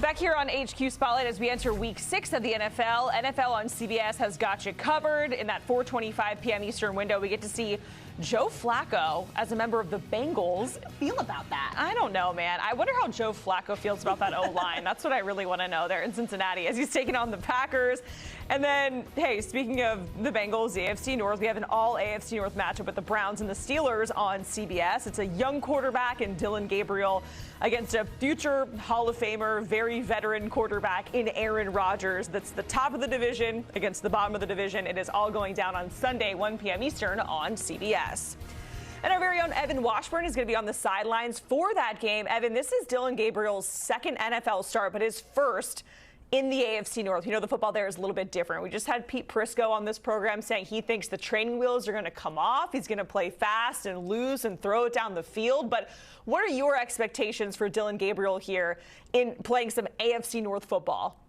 Back here on HQ Spotlight as we enter week 6 of the NFL. NFL on CBS has got you covered. In that 4:25 p.m. Eastern window, we get to see Joe Flacco as a member of the Bengals. Feel about that? I don't know, man. I wonder how Joe Flacco feels about that O-line. That's what I really want to know there in Cincinnati as he's taking on the Packers. And then, hey, speaking of the Bengals, the AFC North, we have an all-AFC North matchup with the Browns and the Steelers on CBS. It's a young quarterback in Dillon Gabriel against a future Hall of Famer, very veteran quarterback in Aaron Rodgers. That's the top of the division against the bottom of the division. It is all going down on Sunday, 1 p.m. Eastern on CBS. And our very own Evan Washburn is going to be on the sidelines for that game. Evan, this is Dillon Gabriel's second NFL start, but his first in the AFC North. You know, the football there is a little bit different. We just had Pete Prisco on this program saying he thinks the training wheels are going to come off. He's going to play fast and loose and throw it down the field. But what are your expectations for Dillon Gabriel here in playing some AFC North football?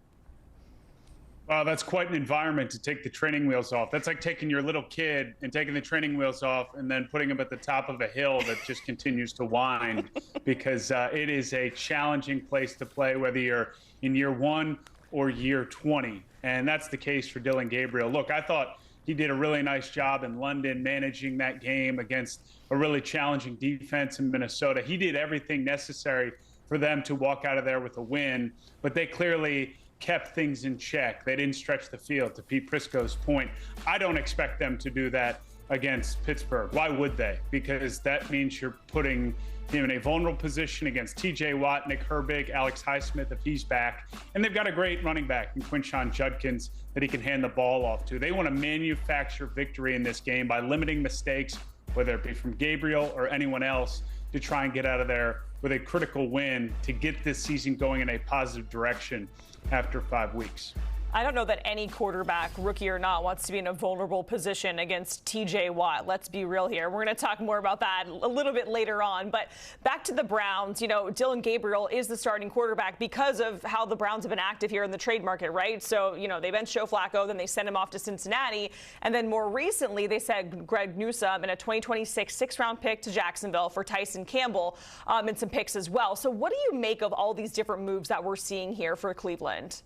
Wow, that's quite an environment to take the training wheels off. That's like taking your little kid and taking the training wheels off and then putting him at the top of a hill that just continues to wind, because it is a challenging place to play, whether you're in year 1 or year 20. And that's the case for Dillon Gabriel. Look, I thought he did a really nice job in London managing that game against a really challenging defense in Minnesota. He did everything necessary for them to walk out of there with a win, but they clearly kept things in check. They didn't stretch the field, to Pete Prisco's point. I don't expect them to do that against Pittsburgh. Why would they? Because that means you're putting him in a vulnerable position against TJ Watt, Nick Herbig, Alex Highsmith if he's back. And they've got a great running back in Quinshon Judkins that he can hand the ball off to. They want to manufacture victory in this game by limiting mistakes, whether it be from Gabriel or anyone else, to try and get out of there with a critical win to get this season going in a positive direction after 5 weeks. I don't know that any quarterback, rookie or not, wants to be in a vulnerable position against TJ Watt. Let's be real here. We're going to talk more about that a little bit later on. But back to the Browns, you know, Dillon Gabriel is the starting quarterback because of how the Browns have been active here in the trade market, right? So, you know, they benched Joe Flacco, then they sent him off to Cincinnati. And then more recently, they sent Greg Newsome in a 2026 sixth-round pick to Jacksonville for Tyson Campbell and some picks as well. So what do you make of all these different moves that we're seeing here for Cleveland?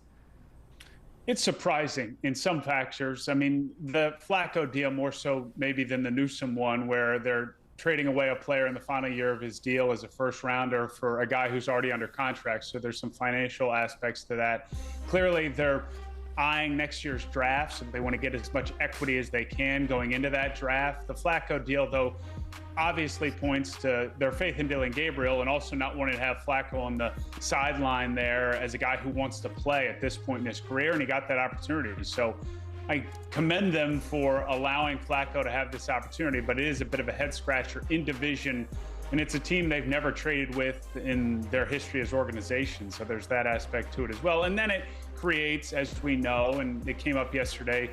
It's surprising in some factors. I mean, the Flacco deal more so maybe than the Newsome one, where they're trading away a player in the final year of his deal as a first rounder for a guy who's already under contract. So there's some financial aspects to that. Clearly, they're eyeing next year's draft, so they want to get as much equity as they can going into that draft. The Flacco deal, though, obviously points to their faith in Dillon Gabriel and also not wanting to have Flacco on the sideline there as a guy who wants to play at this point in his career, and he got that opportunity. So I commend them for allowing Flacco to have this opportunity, but it is a bit of a head-scratcher in division, and it's a team they've never traded with in their history as organization, so there's that aspect to it as well. And then it creates, as we know, and it came up yesterday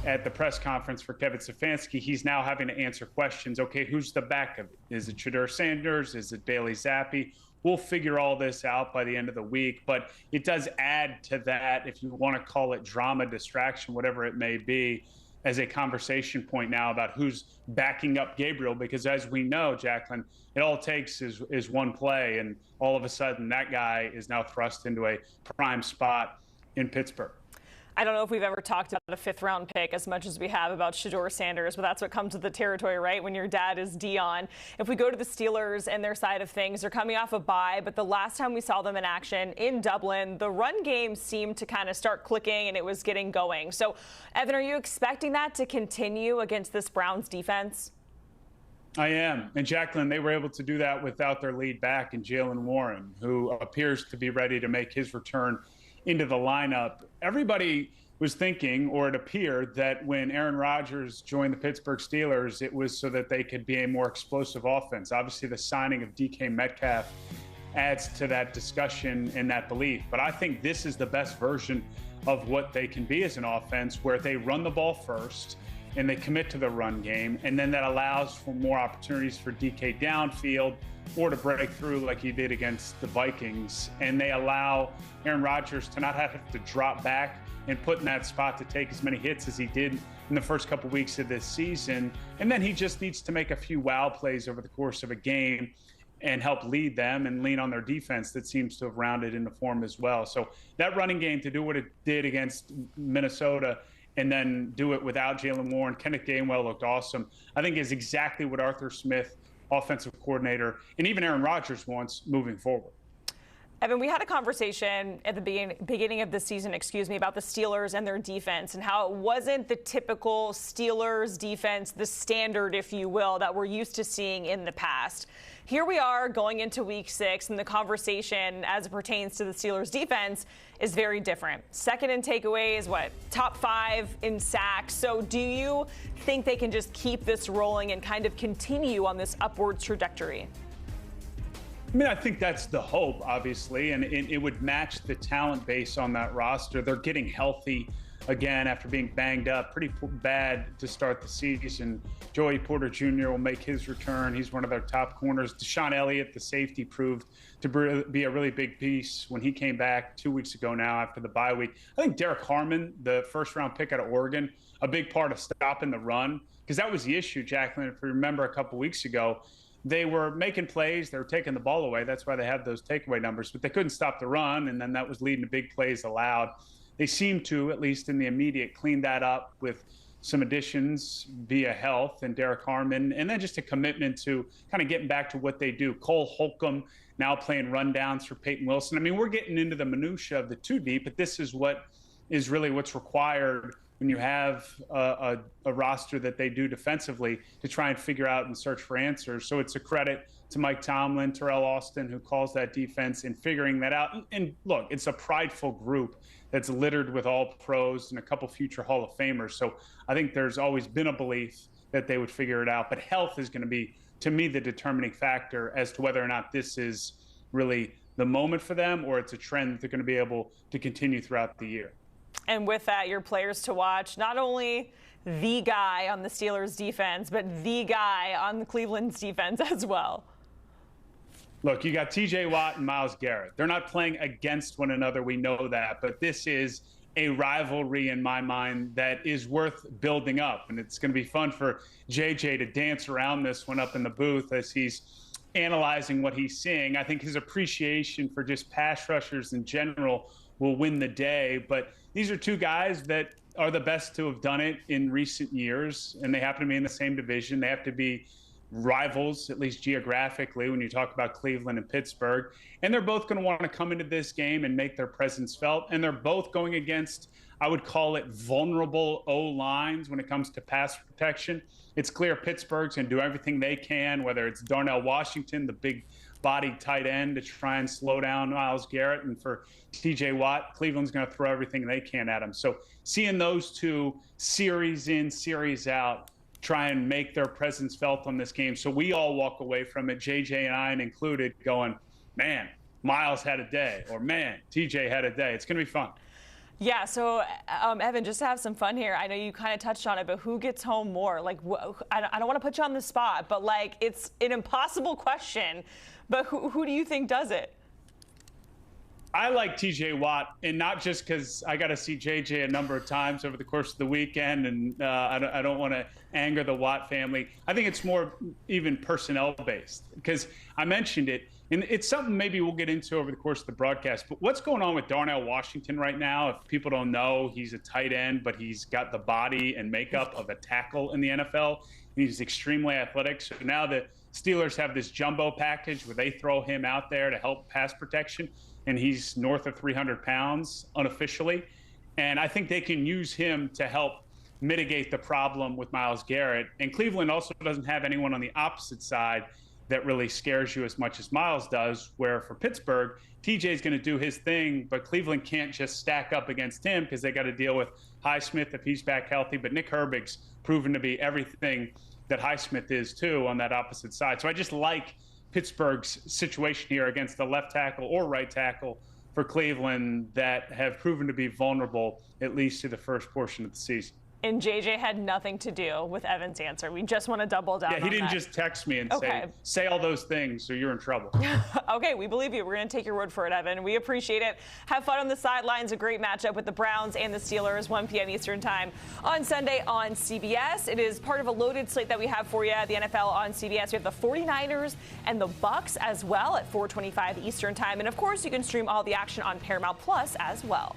at the press conference for Kevin Stefanski, he's now having to answer questions. Okay, who's the backup? Is it Shedeur Sanders? Is it Bailey Zappi? We'll figure all this out by the end of the week, but it does add to that, if you want to call it drama, distraction, whatever it may be, as a conversation point now about who's backing up Gabriel, because as we know, Jacqueline, it all takes is one play, and all of a sudden that guy is now thrust into a prime spot in Pittsburgh. I don't know if we've ever talked about a fifth-round pick as much as we have about Shedeur Sanders, but that's what comes with the territory, right, when your dad is Dion. If we go to the Steelers and their side of things, they're coming off a bye, but the last time we saw them in action in Dublin, the run game seemed to kind of start clicking and it was getting going. So, Evan, are you expecting that to continue against this Browns defense? I am. And Jacqueline, they were able to do that without their lead back in Jaylen Warren, who appears to be ready to make his return into the lineup. Everybody was thinking, or it appeared, that when Aaron Rodgers joined the Pittsburgh Steelers, it was so that they could be a more explosive offense. Obviously, the signing of DK Metcalf adds to that discussion and that belief. But I think this is the best version of what they can be as an offense, where they run the ball first and they commit to the run game, and then that allows for more opportunities for DK downfield or to break through like he did against the Vikings. And they allow Aaron Rodgers to not have to drop back and put in that spot to take as many hits as he did in the first couple weeks of this season. And then he just needs to make a few wow plays over the course of a game. and help lead them and lean on their defense that seems to have rounded into form as well. So that running game, to do what it did against Minnesota and then do it without Jaylen Warren, Kenneth Gainwell looked awesome, I think is exactly what Arthur Smith, offensive coordinator, and even Aaron Rodgers wants moving forward. Evan, we had a conversation at the beginning of the season, about the Steelers and their defense and how it wasn't the typical Steelers defense, the standard, if you will, that we're used to seeing in the past. Here we are going into week 6, and the conversation as it pertains to the Steelers defense is very different. Second in takeaways, top 5 in sacks. So do you think they can just keep this rolling and kind of continue on this upward trajectory? I mean, I think that's the hope, obviously, and it would match the talent base on that roster. They're getting healthy again after being banged up pretty bad to start the season. Joey Porter Jr. will make his return. He's one of their top corners. Deshaun Elliott, the safety, proved to be a really big piece when he came back 2 weeks ago now after the bye week. I think Derek Harmon, the first-round pick out of Oregon, a big part of stopping the run, because that was the issue, Jacqueline, if you remember a couple weeks ago. They were making plays. They were taking the ball away. That's why they had those takeaway numbers. But they couldn't stop the run, and then that was leading to big plays allowed. They seem to, at least in the immediate, clean that up with some additions via health and Derek Harmon, and then just a commitment to kind of getting back to what they do. Cole Holcomb now playing rundowns for Peyton Wilson. I mean, we're getting into the minutia of the too deep, but this is what is really what's required when you have a roster that they do defensively to try and figure out and search for answers. So it's a credit to Mike Tomlin, Terrell Austin, who calls that defense, in figuring that out. And look, it's a prideful group that's littered with all pros and a couple future Hall of Famers. So I think there's always been a belief that they would figure it out. But health is going to be, to me, the determining factor as to whether or not this is really the moment for them or it's a trend that they're going to be able to continue throughout the year. And with that, your players to watch, not only the guy on the Steelers defense, but the guy on the Cleveland's defense as well. Look, you got T.J. Watt and Myles Garrett. They're not playing against one another. We know that. But this is a rivalry in my mind that is worth building up. And it's going to be fun for J.J. to dance around this one up in the booth as he's analyzing what he's seeing. I think his appreciation for just pass rushers in general will win the day. But these are two guys that are the best to have done it in recent years, and they happen to be in the same division. They have to be rivals, at least geographically, when you talk about Cleveland and Pittsburgh. And they're both going to want to come into this game and make their presence felt. And they're both going against, I would call it, vulnerable O-lines when it comes to pass protection. It's clear Pittsburgh's going to do everything they can, whether it's Darnell Washington, the big body tight end, to try and slow down Myles Garrett, and for T.J. Watt, Cleveland's going to throw everything they can at him. So seeing those two series in, series out, try and make their presence felt on this game, so we all walk away from it, J.J. and I included, going, man, Myles had a day, or man, T.J. had a day. It's going to be fun. Yeah, so, Evan, just to have some fun here, I know you kind of touched on it, but who gets home more? Like, I don't want to put you on the spot, but, like, it's an impossible question, but who do you think does it? I like T.J. Watt, and not just because I got to see J.J. a number of times over the course of the weekend, and I don't want to anger the Watt family. I think it's more even personnel-based, because I mentioned it, and it's something maybe we'll get into over the course of the broadcast. But what's going on with Darnell Washington right now? If people don't know, he's a tight end, but he's got the body and makeup of a tackle in the NFL. He's extremely athletic. So now the Steelers have this jumbo package where they throw him out there to help pass protection, and he's north of 300 pounds unofficially. And I think they can use him to help mitigate the problem with Myles Garrett. And Cleveland also doesn't have anyone on the opposite side that really scares you as much as Myles does, where for Pittsburgh, TJ is going to do his thing, but Cleveland can't just stack up against him because they got to deal with Highsmith if he's back healthy. But Nick Herbig's proven to be everything that Highsmith is too on that opposite side. So I just like Pittsburgh's situation here against the left tackle or right tackle for Cleveland that have proven to be vulnerable, at least to the first portion of the season. And JJ had nothing to do with Evan's answer. We just want to double down on Yeah, that. he didn't just text me and say all those things, so you're in trouble. Okay, we believe you. We're going to take your word for it, Evan. We appreciate it. Have fun on the sidelines. A great matchup with the Browns and the Steelers, 1 p.m. Eastern time on Sunday on CBS. It is part of a loaded slate that we have for you at the NFL on CBS. We have the 49ers and the Bucks as well at 4:25 Eastern time. And, of course, you can stream all the action on Paramount Plus as well.